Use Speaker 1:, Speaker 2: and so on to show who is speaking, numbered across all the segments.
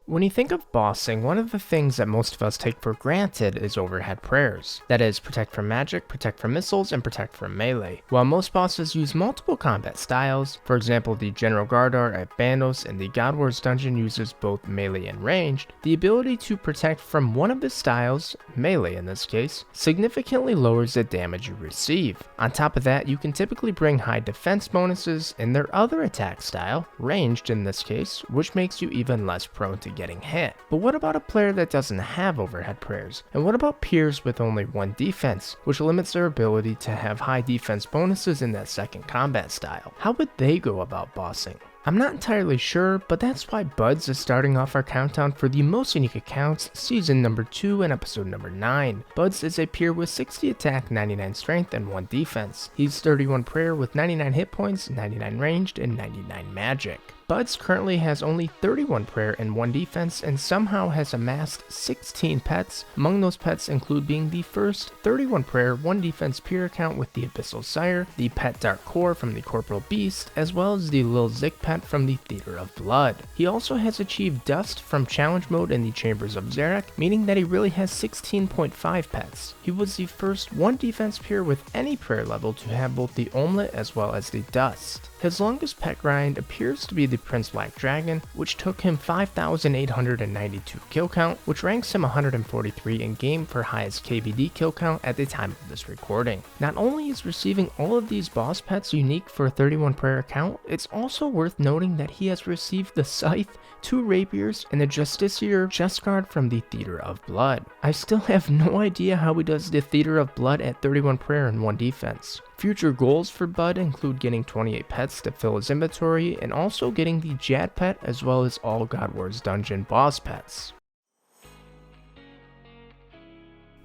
Speaker 1: When you think of bossing, one of the things that most of us take for granted is overhead prayers. That is, protect from magic, protect from missiles, and protect from melee. While most bosses use multiple combat styles, for example the General Gardar at Bandos and the God Wars dungeon uses both melee and ranged, the ability to protect from one of his styles, melee in this case, significantly lowers the damage you receive. On top of that, you can typically bring high defense bonuses in their other attack style, ranged in this case, which makes you even less prone to getting hit. But what about a player that doesn't have overhead prayers? And what about peers with only one defense, which limits their ability to have high defense bonuses in that second combat style? How would they go about bossing? I'm not entirely sure, but that's why Buds is starting off our countdown for the most unique accounts, season number 2 and episode number 9. Buds is a peer with 60 attack, 99 strength, and 1 defense. He's 31 prayer with 99 hit points, 99 ranged, and 99 magic. Buds currently has only 31 prayer and 1 defense and somehow has amassed 16 pets. Among those pets include being the first 31 prayer, 1 defense peer account with the Abyssal Sire, the pet Dark Core from the Corporal Beast, as well as the Lil Zik pet from the Theater of Blood. He also has achieved Dust from Challenge Mode in the Chambers of Yrack, meaning that he really has 16.5 pets. He was the first 1 defense peer with any prayer level to have both the Omelet as well as the Dust. His longest pet grind appears to be the Prince Black Dragon, which took him 5,892 kill count, which ranks him 143 in game for highest KVD kill count at the time of this recording. Not only is receiving all of these boss pets unique for a 31 prayer account, it's also worth noting that he has received the Scythe, 2 Rapiers, and the Justiciar chest guard from the Theater of Blood. I still have no idea how he does the Theater of Blood at 31 prayer and 1 defense. Future goals for Bud include getting 28 pets to fill his inventory and also getting the Jad pet as well as all God Wars dungeon boss pets.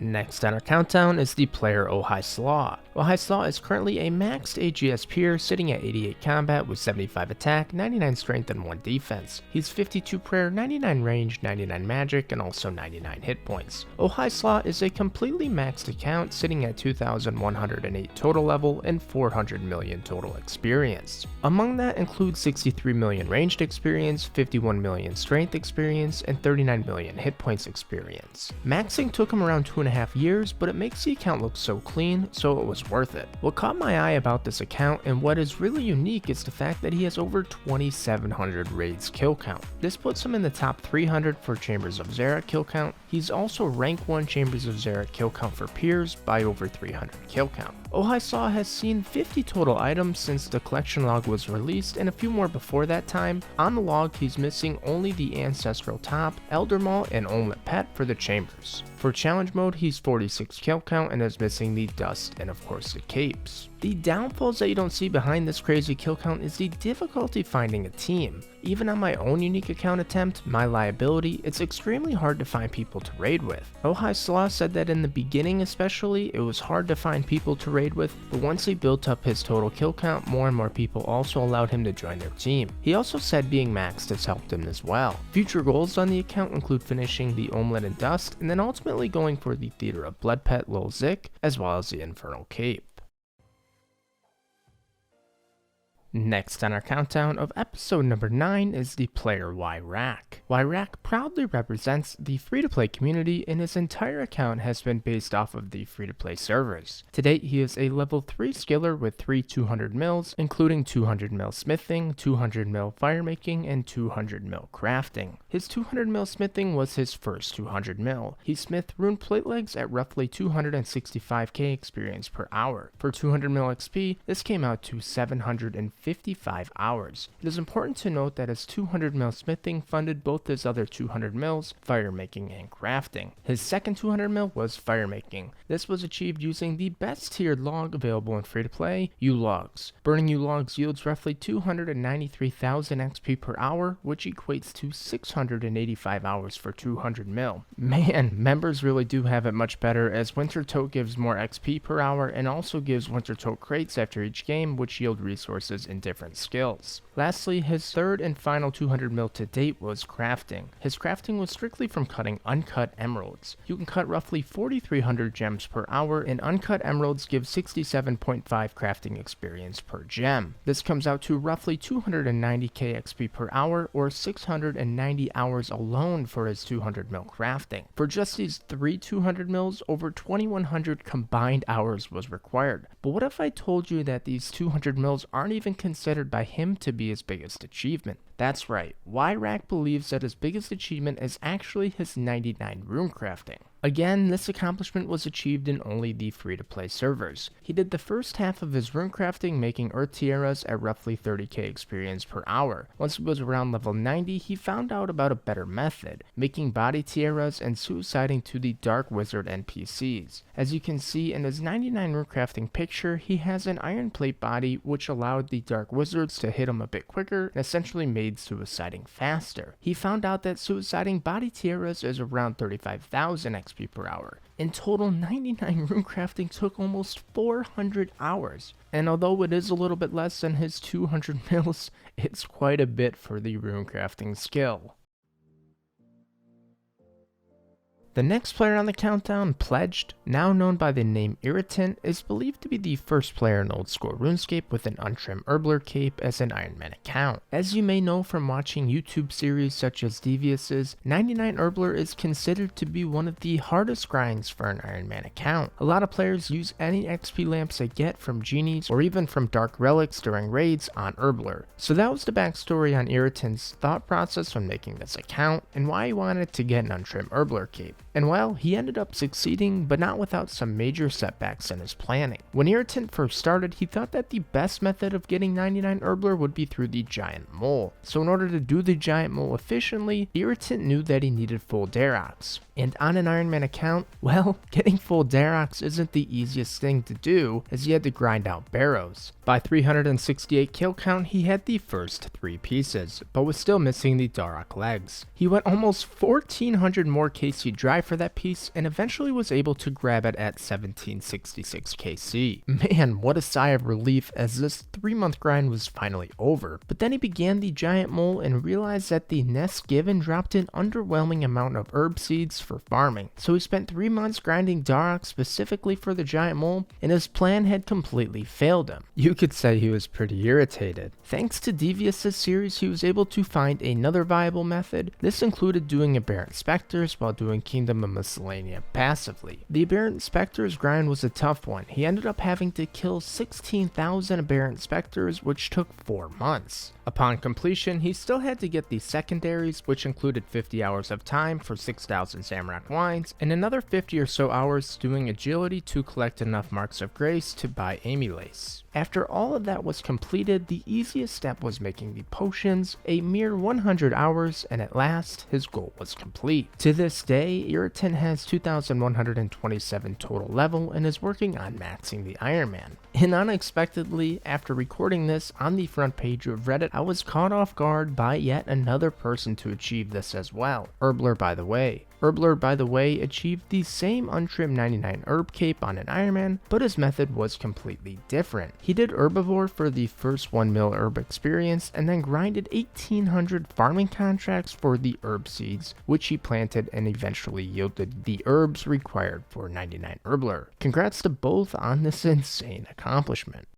Speaker 1: Next on our countdown is the player OhHiSlaew. OhHiSlaew is currently a maxed AGS peer sitting at 88 combat with 75 attack, 99 strength, and 1 defense. He's 52 prayer, 99 range, 99 magic, and also 99 hit points. OhHiSlaew is a completely maxed account sitting at 2,108 total level and 400 million total experience. Among that includes 63 million ranged experience, 51 million strength experience, and 39 million hit points experience. Maxing took him around 2.5 years, but it makes the account look so clean, so it was worth it. What caught my eye about this account and what is really unique is the fact that he has over 2,700 raids kill count. This puts him in the top 300 for Chambers of Yrack kill count. He's also rank 1 Chambers of Yrack kill count for peers by over 300 kill count. OhHiSlaew has seen 50 total items since the collection log was released and a few more before that time. On the log, he's missing only the Ancestral Top, Elder Maul, and Omelet Pet for the Chambers. For Challenge Mode, he's 46 kill count and is missing the Dust and of course the Capes. The downfalls that you don't see behind this crazy kill count is the difficulty finding a team. Even on my own unique account attempt, My Liability, it's extremely hard to find people to raid with. OhHiSlaew said that in the beginning especially, it was hard to find people to raid with, but once he built up his total kill count, more and more people also allowed him to join their team. He also said being maxed has helped him as well. Future goals on the account include finishing the Omelet and Dust, and then ultimately going for the Theater of Blood pet Lil Zik, as well as the Infernal Cape. Next on our countdown of episode number 9 is the player Yrack. Yrack proudly represents the free-to-play community and his entire account has been based off of the free-to-play servers. To date, he is a level 3 skiller with 3 200 mils, including 200 mil smithing, 200 mil firemaking, and 200 mil crafting. His 200 mil smithing was his first 200 mil. He smithed rune plate legs at roughly 265k experience per hour. For 200 mil XP, this came out to 755 hours. It is important to note that his 200 mil smithing funded both his other 200 mils, firemaking and crafting. His second 200 mil was firemaking. This was achieved using the best tiered log available in free-to-play, U-Logs. Burning U-Logs yields roughly 293,000 XP per hour, which equates to 685 hours for 200 mil. Man, members really do have it much better, as Winter Tote gives more XP per hour and also gives Winter Tote crates after each game, which yield resources in different skills. Lastly, his third and final 200 mil to date was crafting. His crafting was strictly from cutting uncut emeralds. You can cut roughly 4,300 gems per hour, and uncut emeralds give 67.5 crafting experience per gem. This comes out to roughly 290k XP per hour or 690 180 hours alone for his 200 mil crafting. For just these 3 200 mils, over 2100 combined hours was required. But what if I told you that these 200 mils aren't even considered by him to be his biggest achievement? That's right, Yrack believes that his biggest achievement is actually his 99 rune crafting. Again, this accomplishment was achieved in only the free-to-play servers. He did the first half of his rune crafting making earth tiaras at roughly 30k experience per hour. Once he was around level 90, he found out about a better method, making body tiaras and suiciding to the Dark Wizard NPCs. As you can see in his 99 rune crafting picture, he has an iron plate body which allowed the Dark Wizards to hit him a bit quicker and essentially made suiciding faster. He found out that suiciding body tiaras is around 35,000 XP per hour. In total, 99 rune crafting took almost 400 hours. And although it is a little bit less than his 200 mils, it's quite a bit for the rune crafting skill. The next player on the countdown, Pledged, now known by the name Irritant, is believed to be the first player in old school Runescape with an untrimmed Herbler cape as an Iron Man account. As you may know from watching YouTube series such as Devious's, 99 Herbler is considered to be one of the hardest grinds for an Iron Man account. A lot of players use any XP lamps they get from genies or even from dark relics during raids on Herbler. So that was the backstory on Irritant's thought process when making this account and why he wanted to get an untrimmed Herbler cape. And well, he ended up succeeding, but not without some major setbacks in his planning. When Irritant first started, he thought that the best method of getting 99 Herbler would be through the Giant Mole. So in order to do the Giant Mole efficiently, Irritant knew that he needed full Darox. And on an Iron Man account, well, getting full Darox isn't the easiest thing to do, as he had to grind out barrows. By 368 kill count, he had the first 3 pieces, but was still missing the Darok legs. He went almost 1400 more KC dry for that piece, and eventually was able to grab it at 1766 KC. Man, what a sigh of relief as this 3-month grind was finally over. But then he began the Giant Mole and realized that the nests given dropped an underwhelming amount of herb seeds for farming. So he spent 3 months grinding Darok specifically for the Giant Mole, and his plan had completely failed him. You could say he was pretty irritated. Thanks to Devious's series, he was able to find another viable method. This included doing Aberrant Spectres while doing Kingdom of Miscellanea passively. The Aberrant Spectres grind was a tough one. He ended up having to kill 16,000 Aberrant Spectres, which took 4 months. Upon completion, he still had to get the secondaries, which included 50 hours of time for 6,000 Zamorak wines, and another 50 or so hours doing agility to collect enough marks of grace to buy Amulace. After all of that was completed, the easiest step was making the potions, a mere 100 hours, and at last, his goal was complete. To this day, Irritant has 2,127 total level and is working on maxing the Iron Man. And unexpectedly, after recording this on the front page of Reddit, I was caught off guard by yet another person to achieve this as well. Herbler, by the way. Herbler, by the way, achieved the same untrimmed 99 herb cape on an Iron Man, but his method was completely different. He did herbivore for the first 1 mil herb experience and then grinded 1800 farming contracts for the herb seeds, which he planted and eventually yielded the herbs required for 99 Herbler. Congrats to both on this insane accomplishment.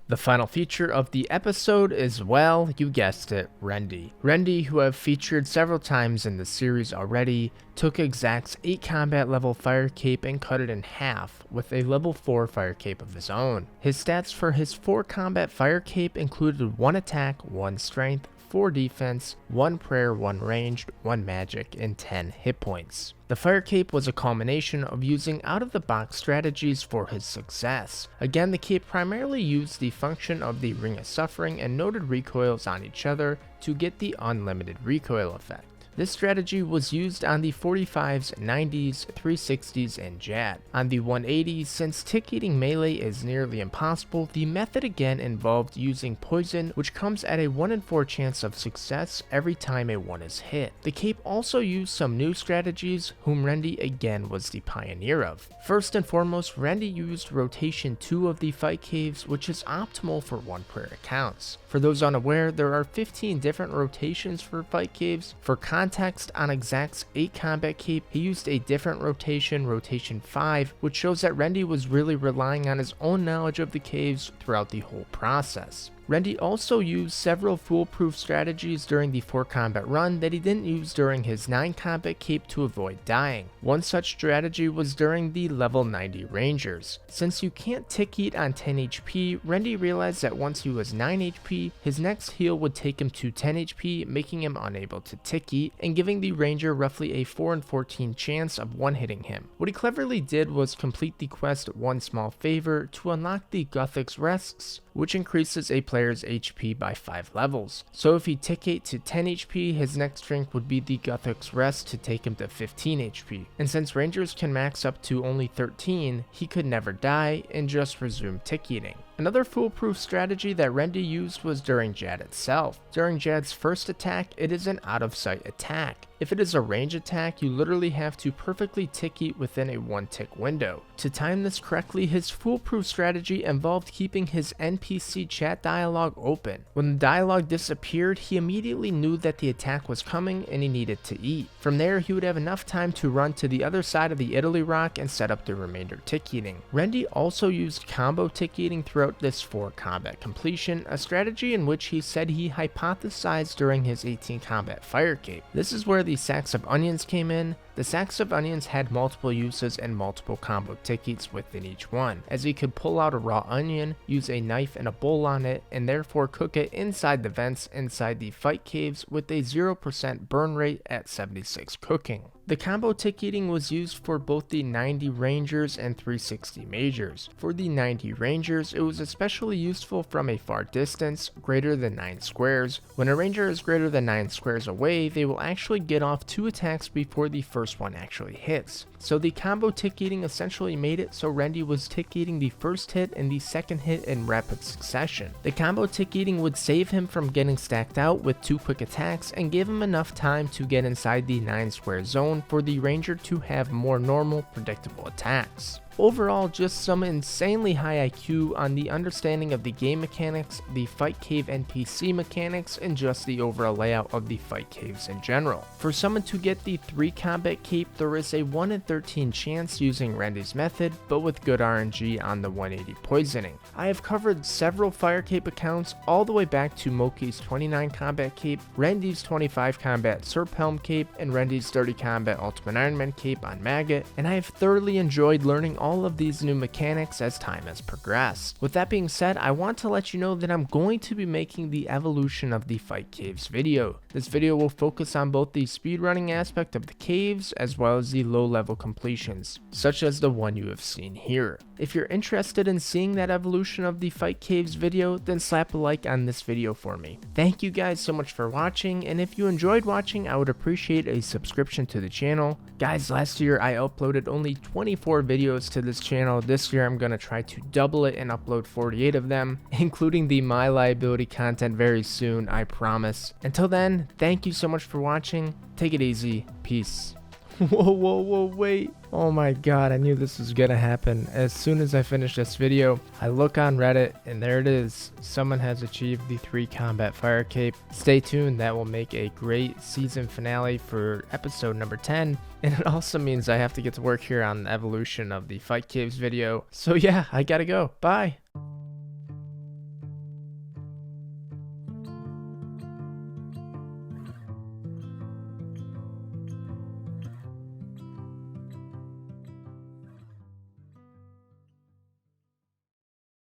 Speaker 1: The final feature of the episode is, well, you guessed it, Rendi. Rendi, who I've featured several times in the series already, took Exact's 8 combat level fire cape and cut it in half with a level 4 fire cape of his own. His stats for his 4 combat fire cape included 1 attack, 1 strength, 4 defense, 1 prayer, 1 ranged, 1 magic, and 10 hit points. The fire cape was a culmination of using out-of-the-box strategies for his success. Again, the cape primarily used the function of the Ring of Suffering and noted recoils on each other to get the unlimited recoil effect. This strategy was used on the 45s, 90s, 360s, and Jad. On the 180s, since tick-eating melee is nearly impossible, the method again involved using poison, which comes at a 1 in 4 chance of success every time a 1 is hit. The cape also used some new strategies, whom Rendi again was the pioneer of. First and foremost, Rendi used rotation 2 of the fight caves, which is optimal for 1 prayer accounts. For those unaware, there are 15 different rotations for fight caves. For context, on Exact's 8 combat cape, he used a different rotation, rotation 5, which shows that Rendi was really relying on his own knowledge of the caves throughout the whole process. Rendi also used several foolproof strategies during the 4 combat run that he didn't use during his 9 combat cape to avoid dying. One such strategy was during the level 90 Rangers. Since you can't tick eat on 10 HP, Rendi realized that once he was 9 HP, his next heal would take him to 10 HP, making him unable to tick eat, and giving the Ranger roughly a 4 in 14 chance of one-hitting him. What he cleverly did was complete the quest One Small Favor to unlock the OHiSlaew, which increases a player's HP by 5 levels. So if he tick ate to 10 HP, his next drink would be the OHiSlaew to take him to 15 HP. And since Rangers can max up to only 13, he could never die and just resume tick eating. Another foolproof strategy that Rendi used was during Jad itself. During Jad's first attack, it is an out of sight attack. If it is a range attack, you literally have to perfectly tick eat within a 1 tick window. To time this correctly, his foolproof strategy involved keeping his NPC chat dialogue open. When the dialogue disappeared, he immediately knew that the attack was coming and he needed to eat. From there, he would have enough time to run to the other side of the Italy rock and set up the remainder tick eating. Rendi also used combo tick eating throughout this 4 combat completion, a strategy in which he said he hypothesized during his 18 combat fire cape. This is where the sacks of onions came in. The sacks of onions had multiple uses and multiple combo tick eats within each one, as he could pull out a raw onion, use a knife and a bowl on it, and therefore cook it inside the vents inside the fight caves with a 0% burn rate at 76 cooking. The combo tick eating was used for both the 90 Rangers and 360 Majors. For the 90 Rangers, it was especially useful from a far distance, greater than 9 squares. When a Ranger is greater than 9 squares away, they will actually get off 2 attacks before the first one actually hits. So the combo tick eating essentially made it so Rendi was tick eating the first hit and the second hit in rapid succession. The combo tick eating would save him from getting stacked out with 2 quick attacks and give him enough time to get inside the 9 square zone for the Ranger to have more normal, predictable attacks. Overall, just some insanely high IQ on the understanding of the game mechanics, the fight cave NPC mechanics, and just the overall layout of the fight caves in general. For someone to get the 3 combat cape, there is a 1 in 13 chance using Rendi's method, but with good RNG on the 180 poisoning. I have covered several fire cape accounts all the way back to Moki's 29 combat cape, Rendi's 25 combat Serp Helm cape, and Rendi's 30 combat Ultimate Iron Man cape on Maggot, and I have thoroughly enjoyed learning all of these new mechanics as time has progressed. With that being said, I want to let you know that I'm going to be making the evolution of the fight caves video. This video will focus on both the speedrunning aspect of the caves as well as the low level completions, such as the one you have seen here. If you're interested in seeing that evolution of the fight caves video, then slap a like on this video for me. Thank you guys so much for watching, and if you enjoyed watching, I would appreciate a subscription to the channel. Guys, last year I uploaded only 24 videos to this channel. This year I'm going to try to double it and upload 48 of them, including the My Liability content very soon, I promise. Until then, thank you so much for watching. Take it easy. Peace. Whoa, wait. Oh my god, I knew this was gonna happen. As soon as I finish this video, I look on Reddit and there it is. Someone has achieved the 3 combat fire cape. Stay tuned, that will make a great season finale for episode number 10. And it also means I have to get to work here on the evolution of the fight caves video. So yeah, I gotta go. Bye.